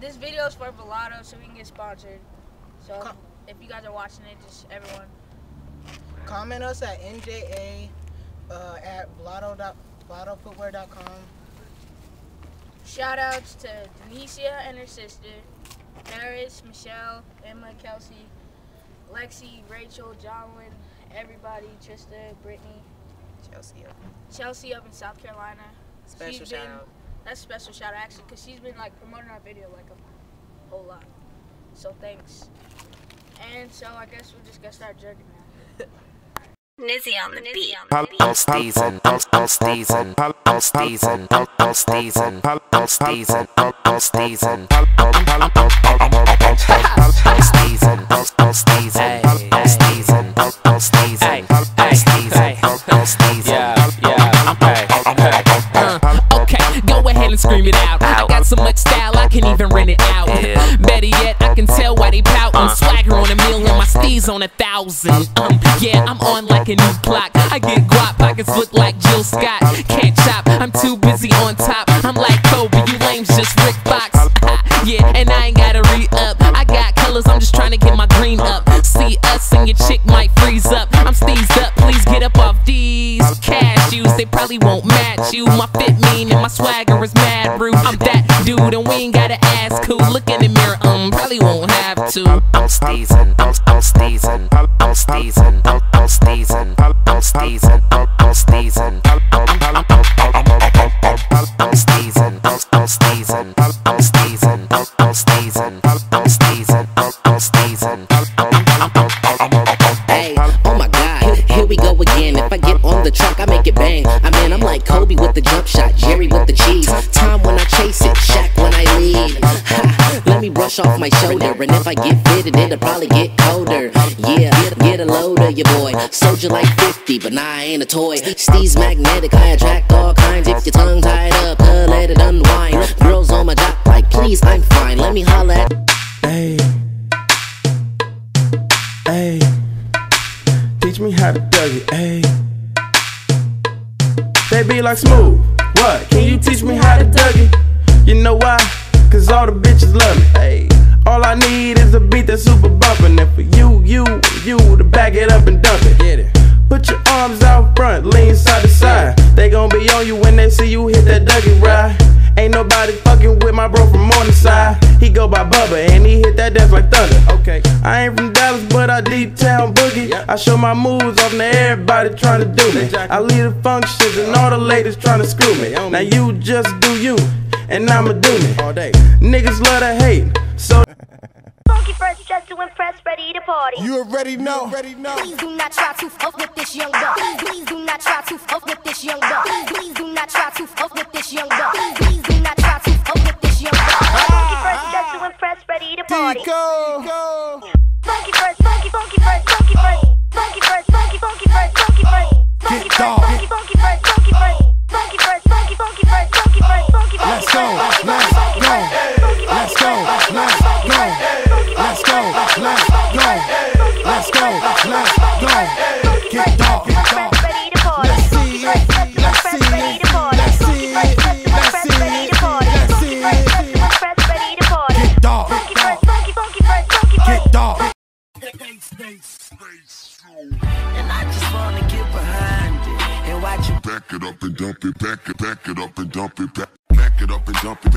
this video is for Velato, so we can get sponsored. So if you guys are watching it, just everyone comment us at NJA at VelatoFootwear.com. Shout outs to Denicia and her sister, Paris, Michelle, Emma, Kelsey, Lexi, Rachel, Jonwin, everybody, Trista, Brittany, Chelsea up in South Carolina. Special shout out. That's a special shout out actually, because she's been like promoting our video like a whole lot. So thanks. And so I guess we're just gonna start jerking now. Nizzy on the beat. I'm steezin', I'm steezin', I'm steezin', I'm steezin', I'm steezin', I'm steezin', I'm steezin', I'm steezin', I'm steezin', I'm steezin', I'm steezin', Okay, go ahead and scream it out. I got so much style I can even rent it out. Better yet, I can tell why they poutin'. Swagger on a million, my steez on 1,000. Yeah, I'm on like a new clock. I get guap, pockets look like Jill Scott. Can't chop, I'm too busy on top. I'm like Kobe, you lames just Rick Fox. Yeah, and I ain't gotta re-up. I got colors, I'm just trying to get my green up. See us and your chick might freeze up. I'm steezed up, please get up off these cashews. They probably won't match you. My fit mean and my swagger is mad rude. I'm that dude and we ain't gotta ask who. Look in the mirror, probably won't have to. I'm steezin', I'm steezin', I'm steezin', I'm steezin', I'm steezin', I'm steezin', I'm steezin', I'm steezin', I'm steezin', I'm steezin', I'm steezin', I'm steezin'. Hey, oh my God, here we go again. If I get on the track, I make it bang. I mean, I'm like Kobe with the jump shot, Jerry with the cheese. Time when I chase it, Shaq when I lead. Let me brush off my shoulder, and if I get fitted, it'll probably get colder. Yeah, get a load of your boy. Soldier like 50, but nah, I ain't a toy. Steez magnetic, I attract all kinds. If your tongue tied up, let it unwind. Girls on my jock like, please, I'm fine. Let me holla at. Hey, hey, teach me how to dug it, hey. They be like, Smooth, what? Can you teach me how to dug it? You know why? Cause all the bitches love me, hey. All I need is a beat that's super bumpin'. And for you to back it up and dump it. Get it. Put your arms out front, lean side to side. They gon' be on you when they see you hit that Dougie ride. Ain't nobody fucking with my bro from on the side. He go by Bubba and he hit that dance like thunder. Okay, I ain't from Dallas, but I deep town boogie. I show my moves off to everybody trying to do me. I lead the functions and all the ladies trying to screw me. Now you just do you, and I'ma do me all day. Niggas love to hate, so. Funky Fresh just to impress, ready to party. You already know. Please do not try to fuck with this young buck. Please do not try to fuck with this young buck. Please do not try to fuck with this young buck. Please do not try to fuck with this young buck. Funky Fresh just to impress, ready to party. Funky Fresh, funky Fresh, funky Fresh, funky Fresh, funky Fresh, funky Fresh, funky Fresh, funky Fresh, funky Fresh, funky Fresh, funky Fresh, funky Fresh, funky Fresh, funky Fresh. Let's go, let's go, let's go, let's go, let's go, let's go, let's go, let's go. Get dark, get dark. Let's see it, let's see it, let's see it, let's see it, let's see it. Get dark, get dark. And I just wanna get behind it and watch you back it up and dump it, back it up and dump it, back it up and dump it.